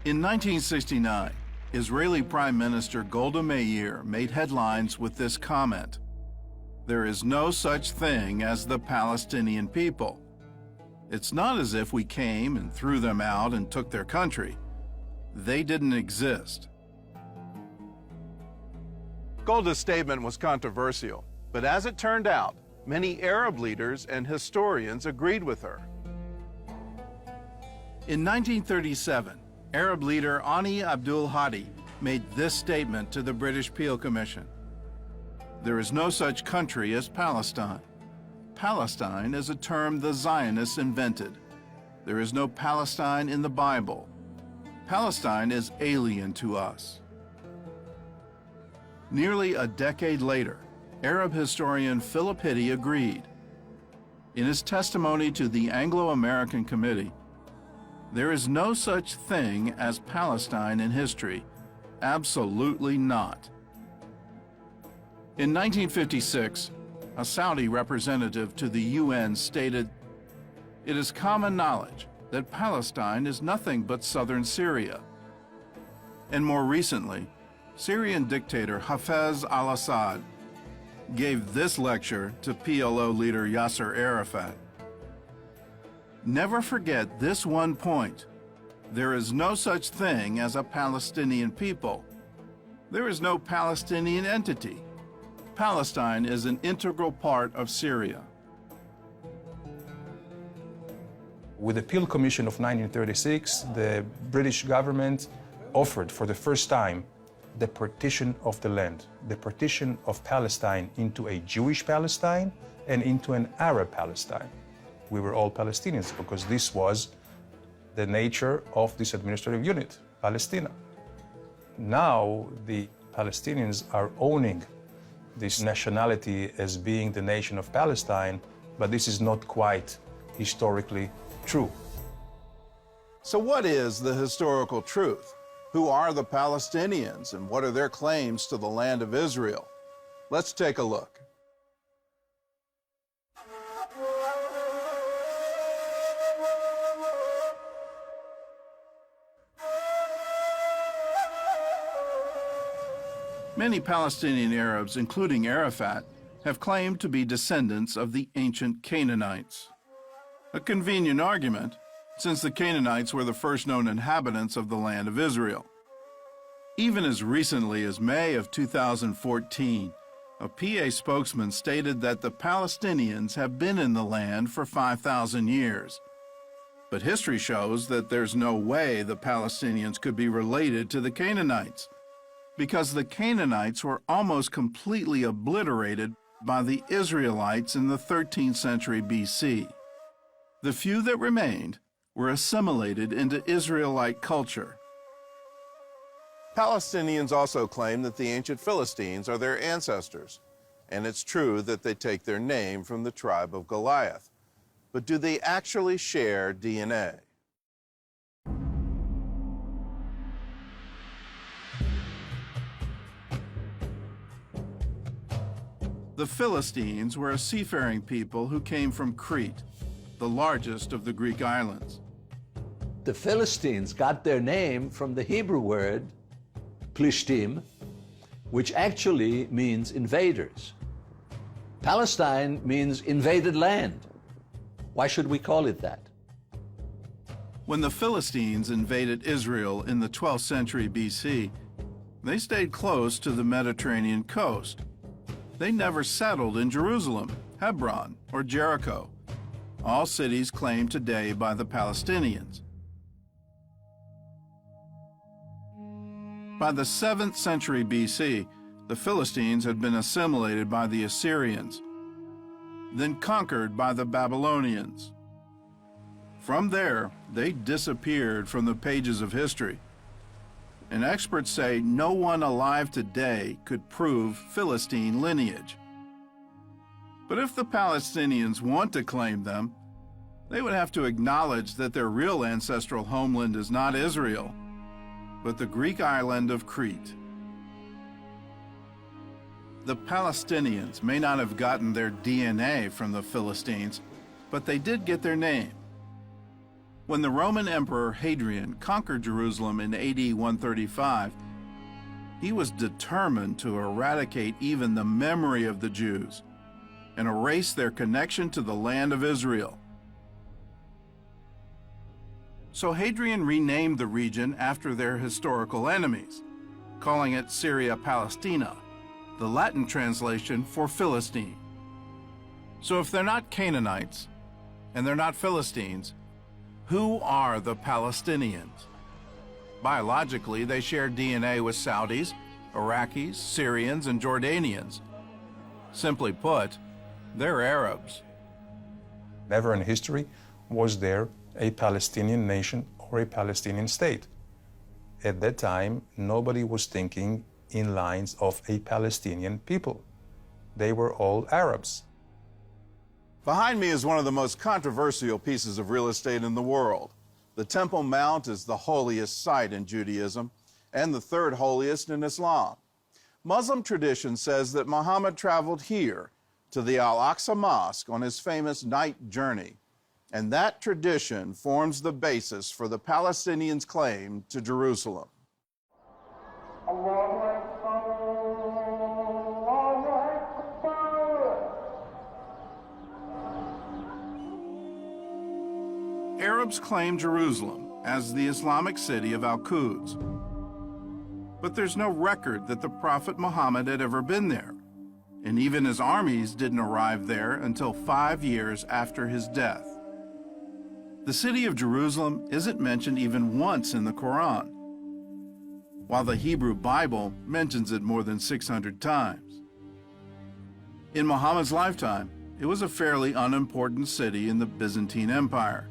In 1969, Israeli Prime Minister Golda Meir made headlines with this comment: "There is no such thing as the Palestinian people. It's not as if we came and threw them out and took their country. They didn't exist." Golda's statement was controversial, but as it turned out, many Arab leaders and historians agreed with her. In 1937, Arab leader Ani Abdul Hadi made this statement to the British Peel Commission: "There is no such country as Palestine. Palestine is a term the Zionists invented. There is no Palestine in the Bible. Palestine is alien to us." Nearly a decade later, Arab historian Philip Hitti agreed. In his testimony to the Anglo-American Committee, "There is no such thing as Palestine in history. Absolutely not." In 1956, a Saudi representative to the UN stated, "It is common knowledge that Palestine is nothing but southern Syria." And more recently, Syrian dictator Hafez al-Assad gave this lecture to PLO leader Yasser Arafat: "Never forget this one point. There is no such thing as a Palestinian people. There is no Palestinian entity. Palestine is an integral part of Syria." With the Peel Commission of 1936, the British government offered for the first time the partition of the land, the partition of Palestine into a Jewish Palestine and into an Arab Palestine. We were all Palestinians because this was the nature of this administrative unit, Palestina. Now the Palestinians are owning this nationality as being the nation of Palestine, but this is not quite historically true. So what is the historical truth? Who are the Palestinians and what are their claims to the land of Israel? Let's take a look. Many Palestinian Arabs, including Arafat, have claimed to be descendants of the ancient Canaanites. A convenient argument, since the Canaanites were the first known inhabitants of the land of Israel. Even as recently as May of 2014, a PA spokesman stated that the Palestinians have been in the land for 5,000 years. But history shows that there's no way the Palestinians could be related to the Canaanites, because the Canaanites were almost completely obliterated by the Israelites in the 13th century BC. The few that remained were assimilated into Israelite culture. Palestinians also claim that the ancient Philistines are their ancestors, and it's true that they take their name from the tribe of Goliath. But do they actually share DNA? The Philistines were a seafaring people who came from Crete, the largest of the Greek islands. The Philistines got their name from the Hebrew word Plishtim, which actually means invaders. Palestine means invaded land. Why should we call it that? When the Philistines invaded Israel in the 12th century BC, they stayed close to the Mediterranean coast. They never settled in Jerusalem, Hebron, or Jericho, all cities claimed today by the Palestinians. By the 7th century BC, the Philistines had been assimilated by the Assyrians, then conquered by the Babylonians. From there, they disappeared from the pages of history. And experts say no one alive today could prove Philistine lineage. But if the Palestinians want to claim them, they would have to acknowledge that their real ancestral homeland is not Israel, but the Greek island of Crete. The Palestinians may not have gotten their DNA from the Philistines, but they did get their name. When the Roman Emperor Hadrian conquered Jerusalem in AD 135, he was determined to eradicate even the memory of the Jews and erase their connection to the land of Israel. So Hadrian renamed the region after their historical enemies, calling it Syria Palestina, the Latin translation for Philistine. So if they're not Canaanites and they're not Philistines, who are the Palestinians? Biologically, they share DNA with Saudis, Iraqis, Syrians, and Jordanians. Simply put, they're Arabs. Never in history was there a Palestinian nation or a Palestinian state. At that time, nobody was thinking in lines of a Palestinian people. They were all Arabs. Behind me is one of the most controversial pieces of real estate in the world. The Temple Mount is the holiest site in Judaism and the third holiest in Islam. Muslim tradition says that Muhammad traveled here to the Al-Aqsa Mosque on his famous night journey, and that tradition forms the basis for the Palestinians' claim to Jerusalem. Arabs claim Jerusalem as the Islamic city of Al-Quds. But there's no record that the Prophet Muhammad had ever been there, and even his armies didn't arrive there until 5 years after his death. The city of Jerusalem isn't mentioned even once in the Quran, while the Hebrew Bible mentions it more than 600 times. In Muhammad's lifetime, it was a fairly unimportant city in the Byzantine Empire.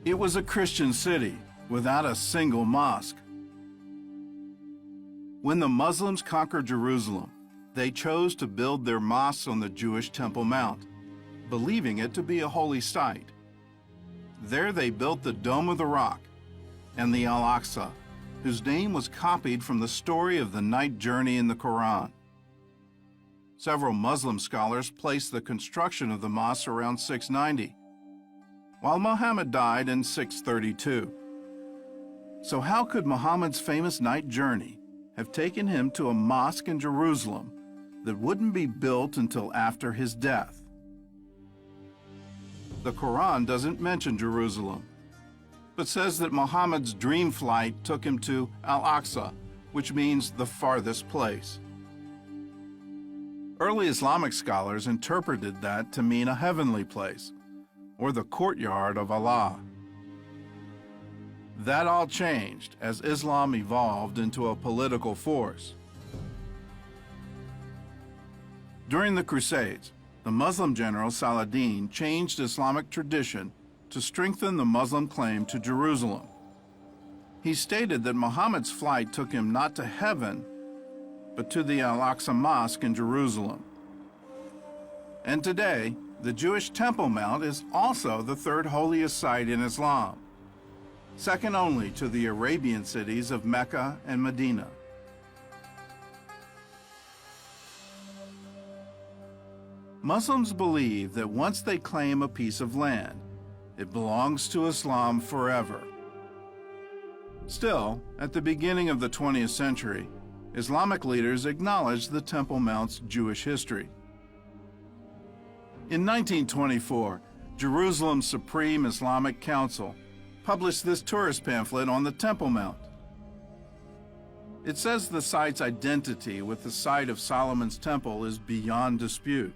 It was a Christian city without a single mosque. When the Muslims conquered Jerusalem, they chose to build their mosques on the Jewish Temple Mount, believing it to be a holy site. There they built the Dome of the Rock and the Al-Aqsa, whose name was copied from the story of the night journey in the Quran. Several Muslim scholars place the construction of the mosque around 690, while Muhammad died in 632. So how could Muhammad's famous night journey have taken him to a mosque in Jerusalem that wouldn't be built until after his death? The Quran doesn't mention Jerusalem, but says that Muhammad's dream flight took him to Al-Aqsa, which means the farthest place. Early Islamic scholars interpreted that to mean a heavenly place, or the courtyard of Allah. That all changed as Islam evolved into a political force. During the Crusades, the Muslim general Saladin changed Islamic tradition to strengthen the Muslim claim to Jerusalem. He stated that Muhammad's flight took him not to heaven, but to the Al-Aqsa Mosque in Jerusalem. And today, the Jewish Temple Mount is also the third holiest site in Islam, second only to the Arabian cities of Mecca and Medina. Muslims believe that once they claim a piece of land, it belongs to Islam forever. Still, at the beginning of the 20th century, Islamic leaders acknowledged the Temple Mount's Jewish history. In 1924, Jerusalem's Supreme Islamic Council published this tourist pamphlet on the Temple Mount. It says the site's identity with the site of Solomon's temple is beyond dispute.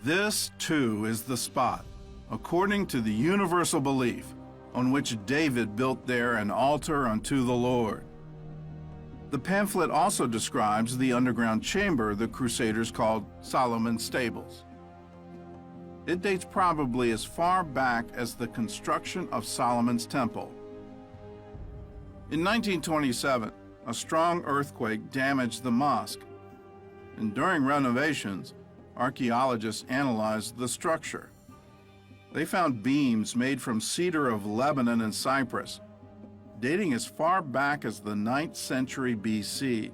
This, too, is the spot, according to the universal belief, on which David built there an altar unto the Lord. The pamphlet also describes the underground chamber the Crusaders called Solomon's Stables. It dates probably as far back as the construction of Solomon's Temple. In 1927, a strong earthquake damaged the mosque, and during renovations, archaeologists analyzed the structure. They found beams made from cedar of Lebanon and Cyprus, dating as far back as the 9th century BC,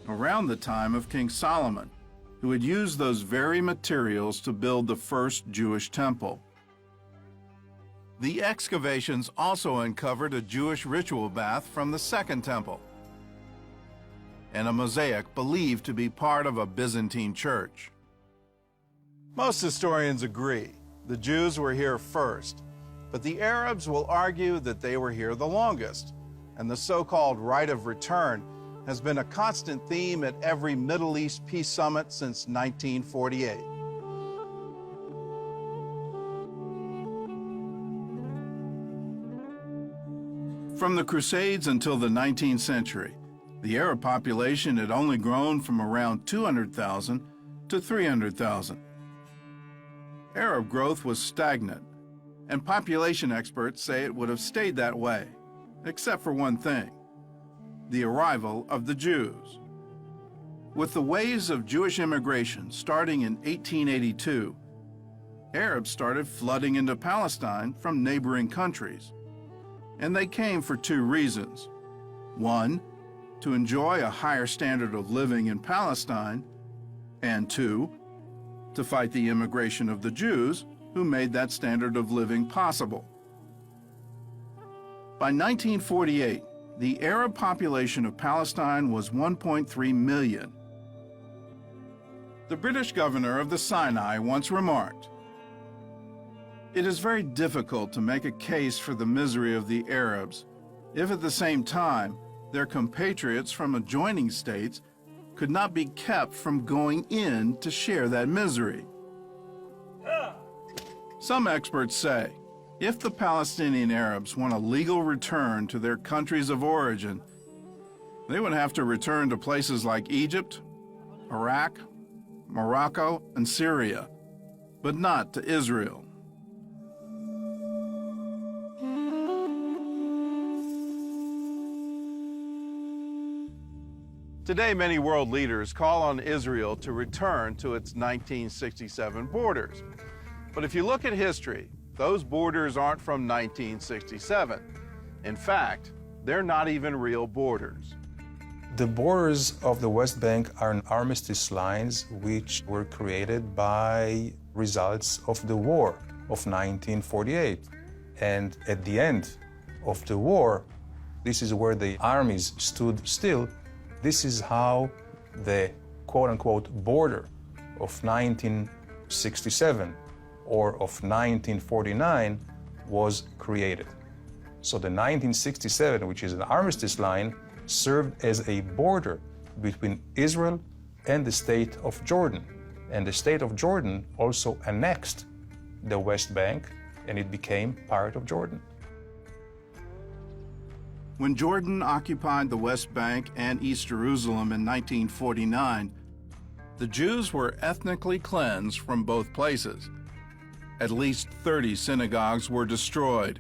around the time of King Solomon, who had used those very materials to build the first Jewish temple. The excavations also uncovered a Jewish ritual bath from the Second Temple and a mosaic believed to be part of a Byzantine church. Most historians agree the Jews were here first, but the Arabs will argue that they were here the longest, and the so-called right of return has been a constant theme at every Middle East peace summit since 1948. From the Crusades until the 19th century, the Arab population had only grown from around 200,000 to 300,000. Arab growth was stagnant, and population experts say it would have stayed that way, except for one thing: the arrival of the Jews. With the waves of Jewish immigration starting in 1882, Arabs started flooding into Palestine from neighboring countries. And they came for two reasons. One, to enjoy a higher standard of living in Palestine, and two, to fight the immigration of the Jews who made that standard of living possible. By 1948, the Arab population of Palestine was 1.3 million. The British governor of the Sinai once remarked, "It is very difficult to make a case for the misery of the Arabs if at the same time their compatriots from adjoining states could not be kept from going in to share that misery." Some experts say, if the Palestinian Arabs want a legal return to their countries of origin, they would have to return to places like Egypt, Iraq, Morocco, and Syria, but not to Israel. Today, many world leaders call on Israel to return to its 1967 borders. But if you look at history, those borders aren't from 1967. In fact, they're not even real borders. The borders of the West Bank are armistice lines which were created by results of the war of 1948. And at the end of the war, this is where the armies stood still. This is how the quote-unquote border of 1967 or of 1949 was created. So the 1967, which is an armistice line, served as a border between Israel and the state of Jordan. And the state of Jordan also annexed the West Bank, and it became part of Jordan. When Jordan occupied the West Bank and East Jerusalem in 1949, the Jews were ethnically cleansed from both places. At least 30 synagogues were destroyed,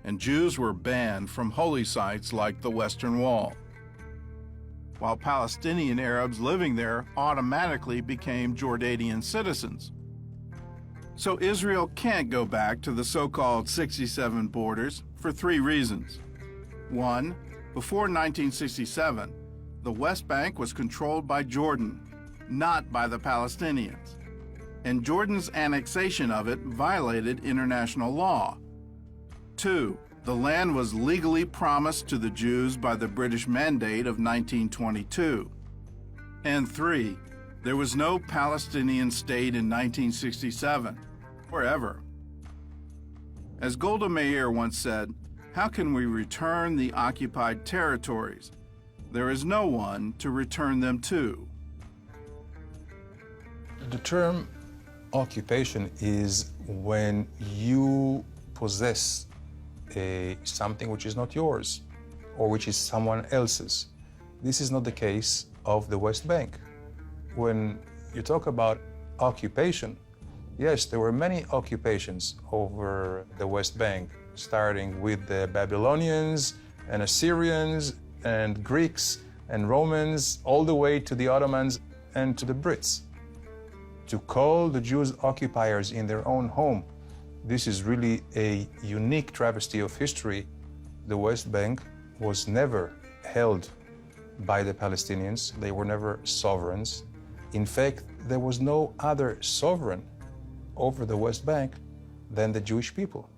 and Jews were banned from holy sites like the Western Wall, while Palestinian Arabs living there automatically became Jordanian citizens. So Israel can't go back to the so-called 67 borders for three reasons. One, before 1967, the West Bank was controlled by Jordan, not by the Palestinians, and Jordan's annexation of it violated international law. Two, the land was legally promised to the Jews by the British Mandate of 1922. And three, there was no Palestinian state in 1967, or ever. As Golda Meir once said, "How can we return the occupied territories? There is no one to return them to." The term occupation is when you possess something which is not yours or which is someone else's. This is not the case of the West Bank. When you talk about occupation, yes, there were many occupations over the West Bank, starting with the Babylonians and Assyrians and Greeks and Romans, all the way to the Ottomans and to the Brits. To call the Jews occupiers in their own home, this is really a unique travesty of history. The West Bank was never held by the Palestinians. They were never sovereigns. In fact, there was no other sovereign over the West Bank than the Jewish people.